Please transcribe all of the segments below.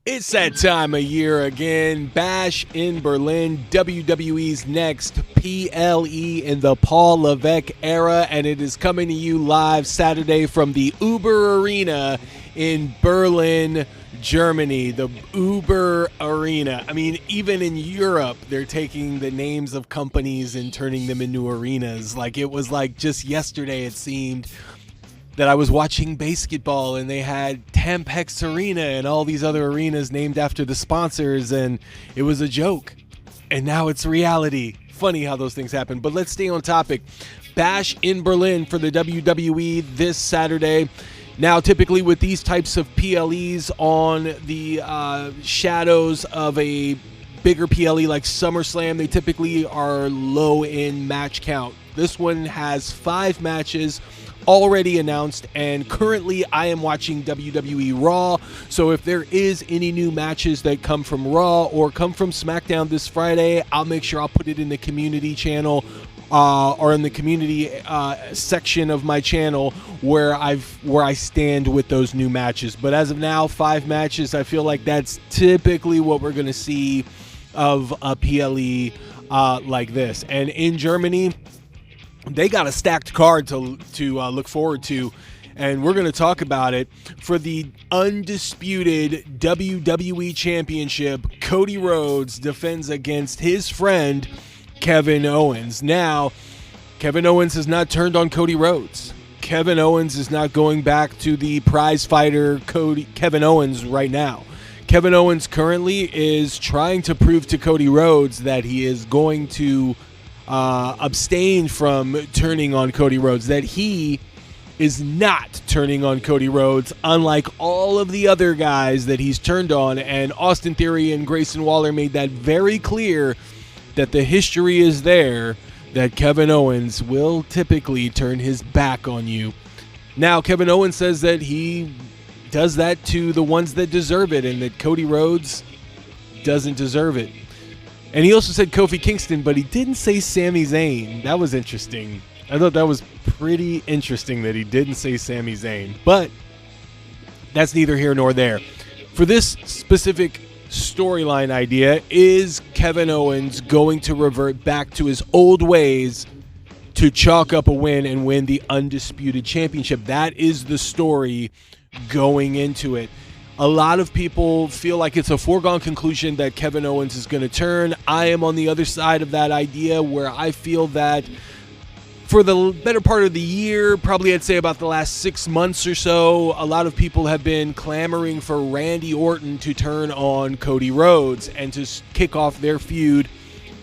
It's that time of year again. Bash in Berlin, WWE's next PLE in the Paul Levesque era, and it is coming to you live Saturday from the Uber Arena in Berlin, Germany. The Uber Arena. I mean, even in Europe, they're taking the names of companies and turning them into arenas. Like, it was like just yesterday, it seemed, that I was watching basketball and they had Tampax Arena and all these other arenas named after the sponsors, and it was a joke. And now it's reality. Funny how those things happen. But let's stay on topic. Bash in Berlin for the WWE this Saturday. Now, typically with these types of PLEs on the shadows of a bigger PLE like SummerSlam, they typically are low in match count. This one has 5 matches already announced, and currently I am watching WWE Raw, so if there is any new matches that come from Raw or come from SmackDown this Friday, I'll make sure I'll put it in the community channel or in the community section of my channel where I stand with those new matches. But as of now, 5 matches. I feel like that's typically what we're going to see of a PLE like this. And in Germany, they got a stacked card to look forward to, and we're going to talk about it. For the undisputed WWE Championship, Cody Rhodes defends against his friend Kevin Owens. Now, Kevin Owens has not turned on Cody Rhodes. Kevin Owens is not going back to the prize fighter Kevin Owens right now. Kevin Owens currently is trying to prove to Cody Rhodes that he is going to abstain from turning on Cody Rhodes, that he is not turning on Cody Rhodes, unlike all of the other guys that he's turned on. And Austin Theory and Grayson Waller made that very clear, that the history is there that Kevin Owens will typically turn his back on you. Now, Kevin Owens says that he does that to the ones that deserve it, and that Cody Rhodes doesn't deserve it. And he also said Kofi Kingston, but he didn't say Sami Zayn. That was interesting. I thought that was pretty interesting that he didn't say Sami Zayn. But that's neither here nor there. For this specific storyline idea, is Kevin Owens going to revert back to his old ways to chalk up a win and win the Undisputed Championship? That is the story going into it. A lot of people feel like it's a foregone conclusion that Kevin Owens is going to turn. I am on the other side of that idea, where I feel that for the better part of the year, probably I'd say about the last 6 months or so, a lot of people have been clamoring for Randy Orton to turn on Cody Rhodes and to kick off their feud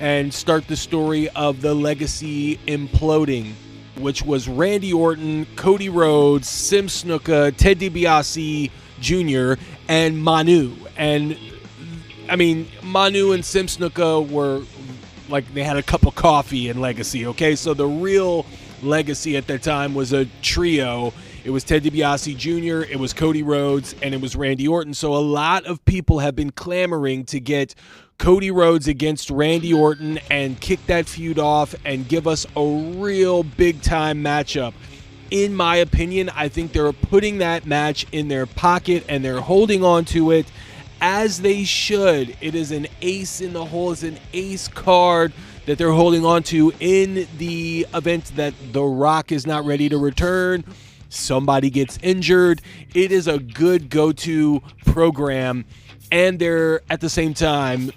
and start the story of the legacy imploding, which was Randy Orton, Cody Rhodes, Sim Snuka, Ted DiBiase Jr., and Manu. And I mean, Manu and Sim Snuka were like, they had a cup of coffee in Legacy, okay? So the real Legacy at that time was a trio. It was Ted DiBiase Jr., it was Cody Rhodes, and it was Randy Orton. So a lot of people have been clamoring to get Cody Rhodes against Randy Orton and kick that feud off and give us a real big-time matchup. In my opinion, I think they're putting that match in their pocket and they're holding on to it, as they should. It is an ace in the hole. It's an ace card that they're holding on to in the event that The Rock is not ready to return, somebody gets injured. It is a good go-to program, and they're at the same time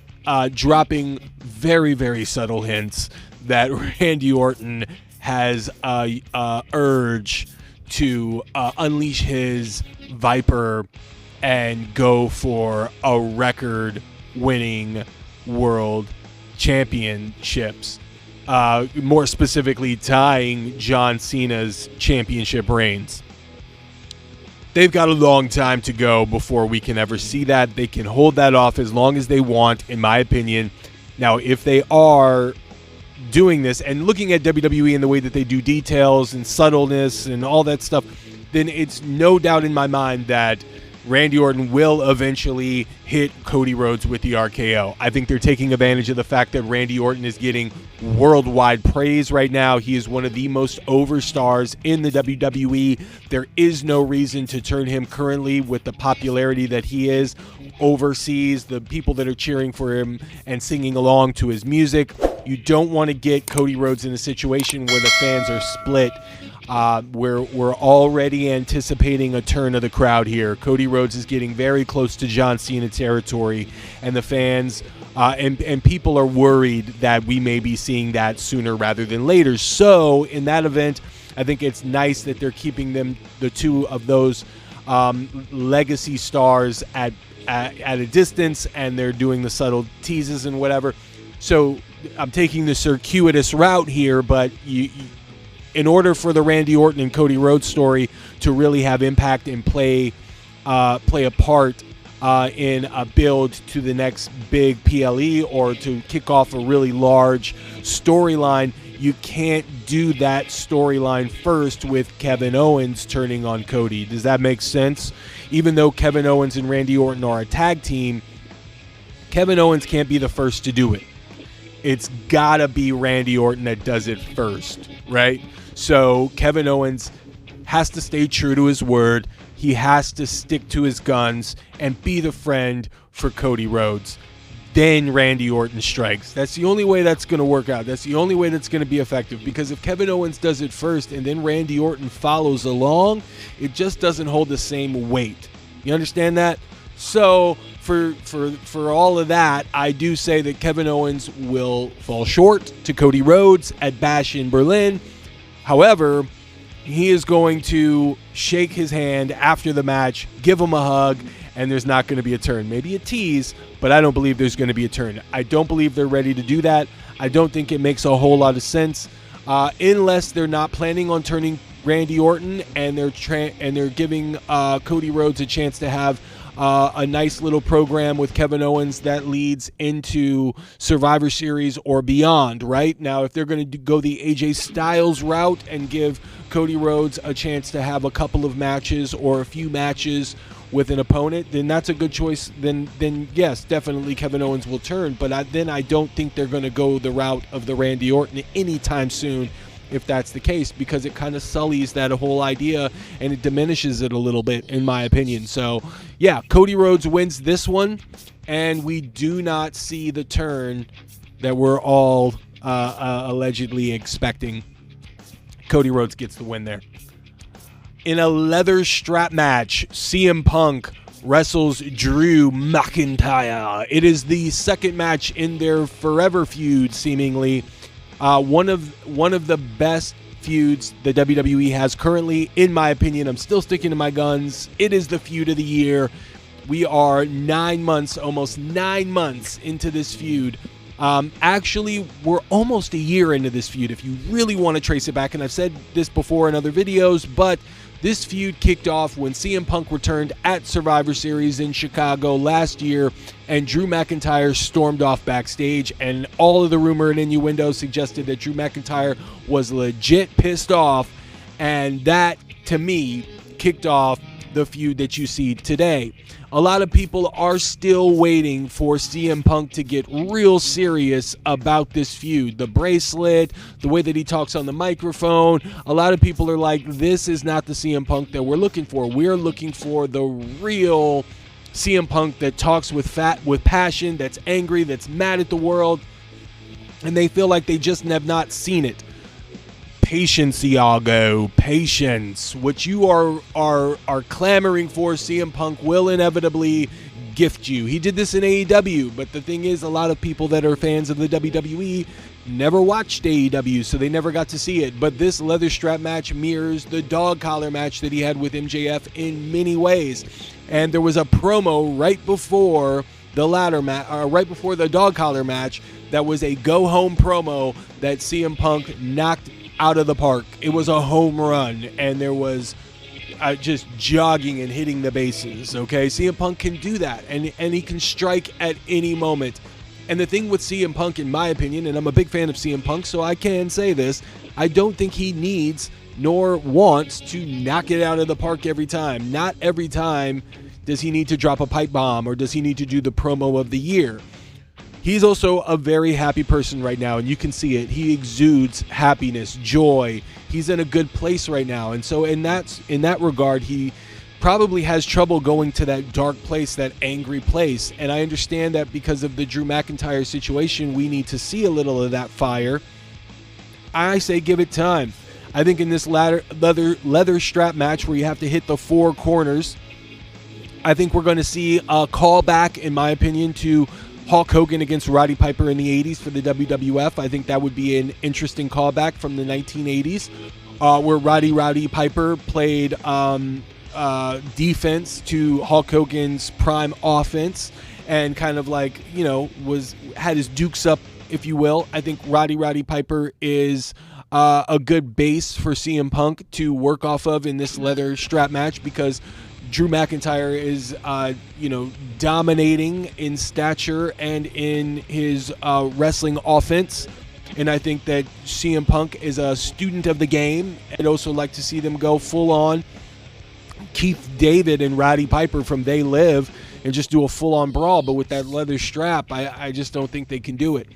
dropping very, very subtle hints that Randy Orton has a urge to unleash his Viper and go for a record-winning world championships, more specifically tying John Cena's championship reigns. They've got a long time to go before we can ever see that. They can hold that off as long as they want, in my opinion. Now, if they are doing this and looking at WWE and the way that they do details and subtleness and all that stuff, then it's no doubt in my mind that Randy Orton will eventually hit Cody Rhodes with the RKO. I think they're taking advantage of the fact that Randy Orton is getting worldwide praise right now. He is one of the most over stars in the WWE. There is no reason to turn him currently with the popularity that he is overseas, the people that are cheering for him and singing along to his music. You don't want to get Cody Rhodes in a situation where the fans are split. We're already anticipating a turn of the crowd here. Cody Rhodes is getting very close to John Cena territory, and the fans and people are worried that we may be seeing that sooner rather than later. So in that event, I think it's nice that they're keeping the two of those legacy stars at a distance, and they're doing the subtle teases and whatever. So I'm taking the circuitous route here, but in order for the Randy Orton and Cody Rhodes story to really have impact and play a part in a build to the next big PLE or to kick off a really large storyline, you can't do that storyline first with Kevin Owens turning on Cody. Does that make sense? Even though Kevin Owens and Randy Orton are a tag team, Kevin Owens can't be the first to do it. It's gotta be Randy Orton that does it first, right? So Kevin Owens has to stay true to his word. He has to stick to his guns and be the friend for Cody Rhodes. Then Randy Orton strikes. That's the only way that's going to work out. That's the only way that's going to be effective. Because if Kevin Owens does it first and then Randy Orton follows along, it just doesn't hold the same weight. You understand that? So for all of that, I do say that Kevin Owens will fall short to Cody Rhodes at Bash in Berlin. However, he is going to shake his hand after the match, give him a hug, and there's not going to be a turn. Maybe a tease, but I don't believe there's going to be a turn. I don't believe they're ready to do that. I don't think it makes a whole lot of sense unless they're not planning on turning Randy Orton and they're giving Cody Rhodes a chance to have a nice little program with Kevin Owens that leads into Survivor Series or beyond, right? Now, if they're going to go the AJ Styles route and give Cody Rhodes a chance to have a couple of matches or a few matches with an opponent, then that's a good choice. Then yes, definitely Kevin Owens will turn. But I don't think they're going to go the route of the Randy Orton anytime soon if that's the case, because it kind of sullies that whole idea and it diminishes it a little bit, in my opinion. So, yeah, Cody Rhodes wins this one, and we do not see the turn that we're all allegedly expecting. Cody Rhodes gets the win there. In a leather strap match, CM Punk wrestles Drew McIntyre. It is the second match in their forever feud, seemingly. One of the best feuds the WWE has currently, in my opinion. I'm still sticking to my guns. It is the feud of the year. We are almost 9 months into this feud. Actually, we're almost a year into this feud if you really want to trace it back. And I've said this before in other videos, but this feud kicked off when CM Punk returned at Survivor Series in Chicago last year, and Drew McIntyre stormed off backstage, and all of the rumor and innuendo suggested that Drew McIntyre was legit pissed off, and that, to me, kicked off the feud that you see today. A lot of people are still waiting for CM Punk to get real serious about this feud. The bracelet, the way that he talks on the microphone. A lot of people are like, this is not the CM Punk that we're looking for. We're looking for the real CM Punk that talks with passion, that's angry, that's mad at the world. And they feel like they just have not seen it. Patience, Iago. Patience. What you are clamoring for, CM Punk will inevitably gift you. He did this in AEW, but the thing is, a lot of people that are fans of the WWE never watched AEW, so they never got to see it. But this leather strap match mirrors the dog collar match that he had with MJF in many ways. And there was a promo right before the right before the dog collar match that was a go home promo that CM Punk knocked out of the park. It was a home run, and there was just jogging and hitting the bases. Okay, CM Punk can do that, and he can strike at any moment. And the thing with CM Punk, in my opinion, and I'm a big fan of CM Punk, so I can say this, I don't think he needs nor wants to knock it out of the park every time. Not every time Does he need to drop a pipe bomb, or does he need to do the promo of the year? He's also a very happy person right now, and you can see it. He exudes happiness, joy. He's in a good place right now. And so in that regard, he probably has trouble going to that dark place, that angry place. And I understand that because of the Drew McIntyre situation, we need to see a little of that fire. I say give it time. I think in this leather strap match where you have to hit the four corners, I think we're going to see a callback, in my opinion, to Hulk Hogan against Roddy Piper in the 80s for the WWF. I think that would be an interesting callback from the 1980s, where Roddy Piper played defense to Hulk Hogan's prime offense, and kind of like, had his dukes up, if you will. I think Roddy Piper is a good base for CM Punk to work off of in this leather strap match, because Drew McIntyre is, dominating in stature and in his wrestling offense. And I think that CM Punk is a student of the game. I'd also like to see them go full on Keith David and Roddy Piper from They Live and just do a full on brawl. But with that leather strap, I just don't think they can do it.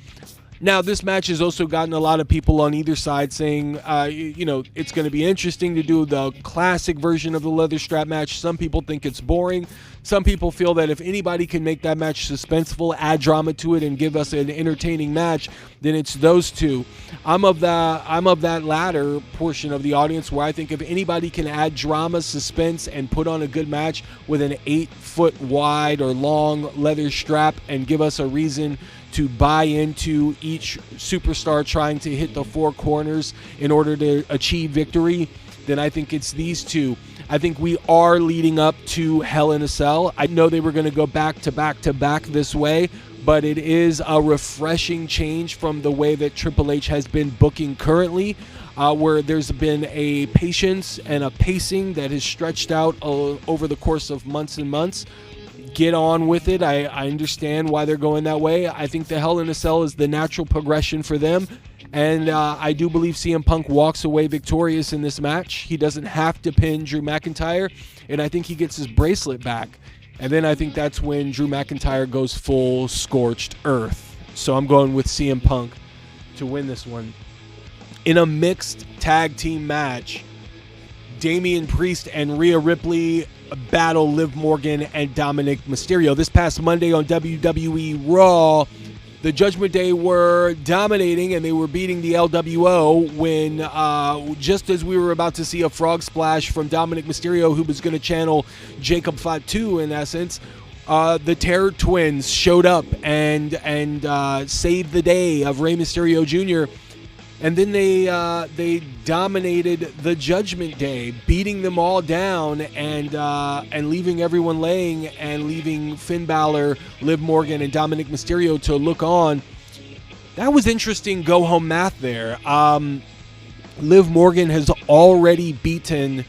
Now, this match has also gotten a lot of people on either side saying, it's going to be interesting to do the classic version of the leather strap match. Some people think it's boring. Some people feel that if anybody can make that match suspenseful, add drama to it, and give us an entertaining match, then it's those two. I'm of that latter portion of the audience, where I think if anybody can add drama, suspense, and put on a good match with an 8-foot wide or long leather strap and give us a reason to buy into each superstar trying to hit the four corners in order to achieve victory, then I think it's these two. I think we are leading up to Hell in a Cell. I know they were going to go back to back this way, but it is a refreshing change from the way that Triple H has been booking currently, where there's been a patience and a pacing that has stretched out over the course of months and months. Get on with it. I understand why they're going that way. I think the Hell in a Cell is the natural progression for them. And I do believe CM Punk walks away victorious in this match. He doesn't have to pin Drew McIntyre. And I think he gets his bracelet back. And then I think that's when Drew McIntyre goes full scorched earth. So I'm going with CM Punk to win this one. In a mixed tag team match, Damian Priest and Rhea Ripley battle Liv Morgan and Dominic Mysterio. This past Monday on WWE Raw, the Judgment Day were dominating and they were beating the LWO when just as we were about to see a frog splash from Dominic Mysterio, who was going to channel Jacob Fatu in essence, the Terror Twins showed up and saved the day of Rey Mysterio Jr., and then they dominated the Judgment Day, beating them all down and leaving everyone laying, and leaving Finn Balor, Liv Morgan, and Dominic Mysterio to look on. That was interesting go-home math there. Liv Morgan has already beaten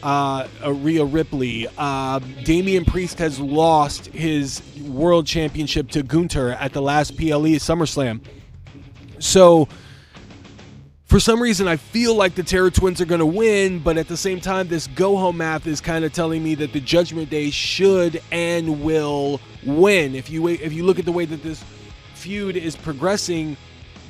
Rhea Ripley. Damian Priest has lost his world championship to Gunther at the last PLE SummerSlam. So for some reason, I feel like the Terror Twins are going to win, but at the same time, this go-home math is kind of telling me that the Judgment Day should and will win. If you look at the way that this feud is progressing,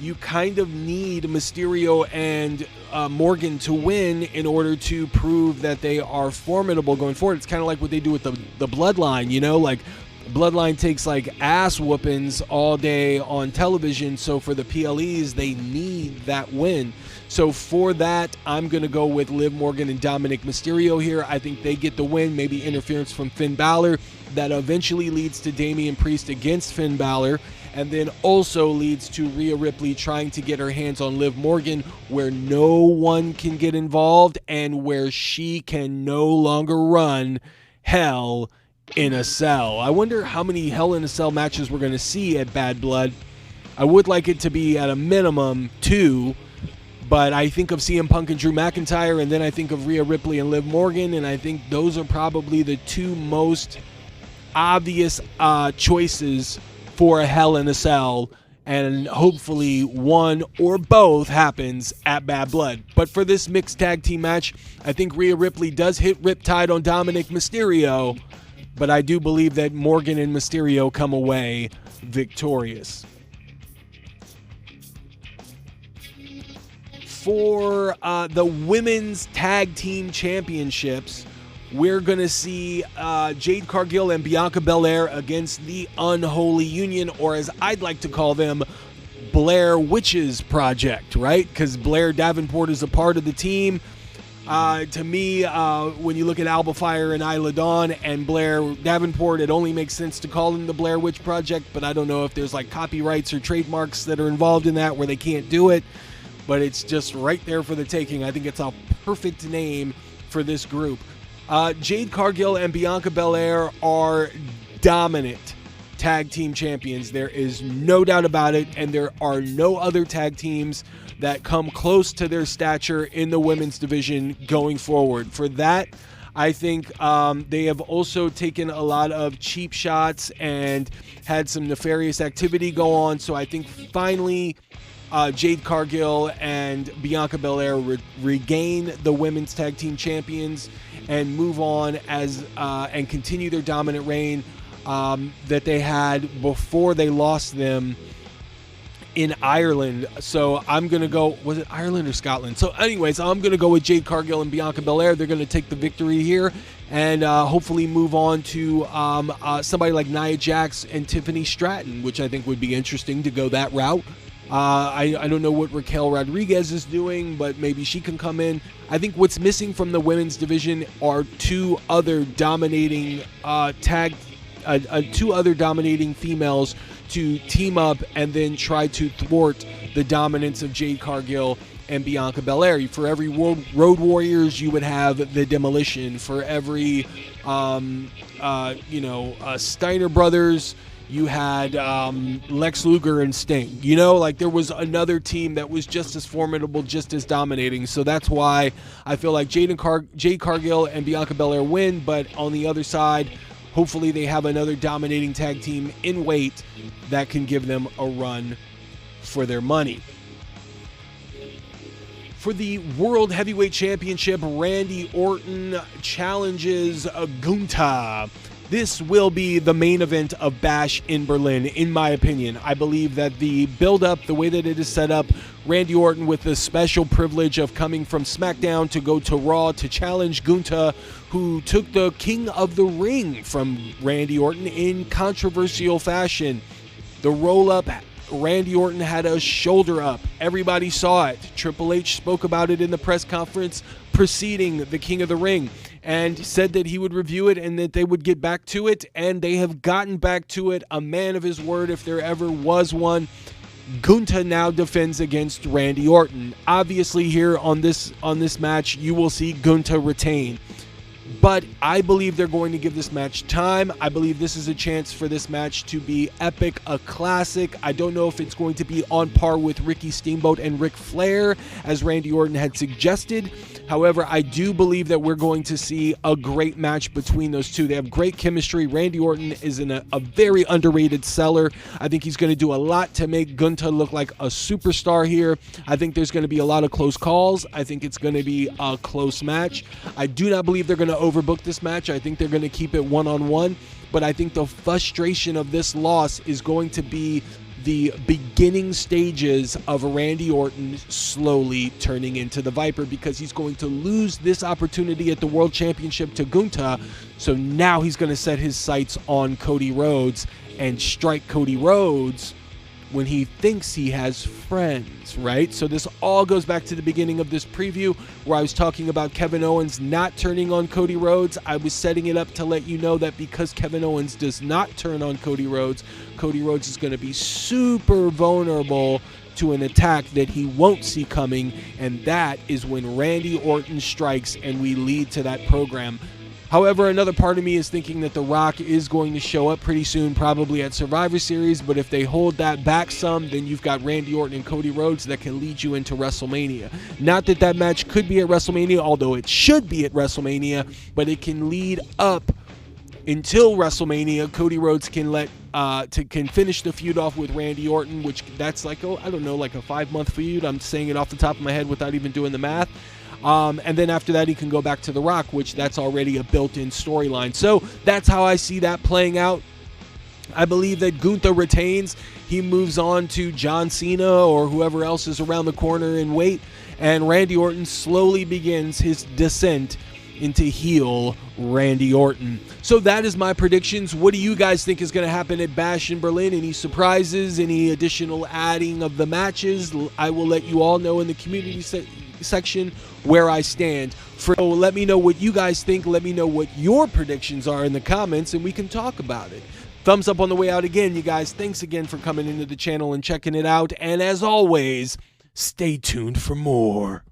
you kind of need Mysterio and Morgan to win in order to prove that they are formidable going forward. It's kind of like what they do with the Bloodline, like Bloodline takes like ass whoopings all day on television, so for the PLEs they need that win. So for that, I'm going to go with Liv Morgan and Dominic Mysterio here. I think they get the win, maybe interference from Finn Balor that eventually leads to Damian Priest against Finn Balor, and then also leads to Rhea Ripley trying to get her hands on Liv Morgan, where no one can get involved and where she can no longer run Hell in a Cell. I wonder how many Hell in a Cell matches we're going to see at Bad Blood. I would like it to be at a minimum 2, but I think of CM Punk and Drew McIntyre, and then I think of Rhea Ripley and Liv Morgan, and I think those are probably the two most obvious choices for a Hell in a Cell, and hopefully one or both happens at Bad Blood. But for this mixed tag team match, I think Rhea Ripley does hit Riptide on Dominic Mysterio, but I do believe that Morgan and Mysterio come away victorious. For the women's tag team championships, we're going to see Jade Cargill and Bianca Belair against the Unholy Union, or as I'd like to call them, Blair Witches Project, right? Because Blair Davenport is a part of the team. To me, when you look at Alba Fire and Isla Dawn and Blair Davenport, it only makes sense to call them the Blair Witch Project, but I don't know if there's like copyrights or trademarks that are involved in that where they can't do it, but it's just right there for the taking. I think it's a perfect name for this group. Jade Cargill and Bianca Belair are dominant tag team champions. There is no doubt about it, and there are no other tag teams that come close to their stature in the women's division going forward. For that, I think they have also taken a lot of cheap shots and had some nefarious activity go on. So I think finally Jade Cargill and Bianca Belair regain the women's tag team champions and move on as and continue their dominant reign that they had before they lost them in Ireland. So I'm going to go, was it Ireland or Scotland? So anyways, I'm going to go with Jade Cargill and Bianca Belair. They're going to take the victory here and hopefully move on to somebody like Nia Jax and Tiffany Stratton, which I think would be interesting to go that route. I don't know what Raquel Rodriguez is doing, but maybe she can come in. I think what's missing from the women's division are two other dominating females to team up and then try to thwart the dominance of Jade Cargill and Bianca Belair. For every Road Warriors, you would have the Demolition. For every Steiner Brothers, you had Lex Luger and Sting. Like there was another team that was just as formidable, just as dominating. So that's why I feel like Jade Cargill and Bianca Belair win, but on the other side, hopefully they have another dominating tag team in weight that can give them a run for their money. For the World Heavyweight Championship, Randy Orton challenges Gunther. This will be the main event of Bash in Berlin, in my opinion. I believe that the build-up, the way that it is set up, Randy Orton with the special privilege of coming from SmackDown to go to Raw to challenge Gunther, who took the King of the Ring from Randy Orton in controversial fashion. The roll-up, Randy Orton had a shoulder up. Everybody saw it. Triple H spoke about it in the press conference preceding the King of the Ring and said that he would review it and that they would get back to it, and they have gotten back to it. A man of his word, if there ever was one. Gunther now defends against Randy Orton. Obviously here on this match, you will see Gunther retain. But I believe they're going to give this match time. I believe this is a chance for this match to be epic, a classic. I don't know if it's going to be on par with Ricky Steamboat and Ric Flair, as Randy Orton had suggested. However, I do believe that we're going to see a great match between those two. They have great chemistry. Randy Orton is a very underrated seller. I think he's going to do a lot to make Gunther look like a superstar here. I think there's going to be a lot of close calls. I think it's going to be a close match. I do not believe they're going to overbook this match. I think they're going to keep it one-on-one, but I think the frustration of this loss is going to be the beginning stages of Randy Orton slowly turning into the Viper, because he's going to lose this opportunity at the World Championship to Gunther. So now he's going to set his sights on Cody Rhodes and strike Cody Rhodes when he thinks he has friends, right? So this all goes back to the beginning of this preview where I was talking about Kevin Owens not turning on Cody Rhodes. I was setting it up to let you know that because Kevin Owens does not turn on Cody Rhodes is going to be super vulnerable to an attack that he won't see coming, and that is when Randy Orton strikes and we lead to that program. However, another part of me is thinking that The Rock is going to show up pretty soon, probably at Survivor Series, but if they hold that back some, then you've got Randy Orton and Cody Rhodes that can lead you into WrestleMania. Not that that match could be at WrestleMania, although it should be at WrestleMania, but it can lead up until WrestleMania. Cody Rhodes can can finish the feud off with Randy Orton, which that's like, like a 5-month feud. I'm saying it off the top of my head without even doing the math. And then after that, he can go back to The Rock, which that's already a built-in storyline. So that's how I see that playing out. I believe that Gunther retains. He moves on to John Cena or whoever else is around the corner in weight. And Randy Orton slowly begins his descent into heel Randy Orton. So that is my predictions. What do you guys think is going to happen at Bash in Berlin? Any surprises? Any additional adding of the matches? I will let you all know in the community section where I stand. So let me know what you guys think. Let me know what your predictions are in the comments, and we can talk about it. Thumbs up on the way out again, you guys. Thanks again for coming into the channel and checking it out. And as always, stay tuned for more.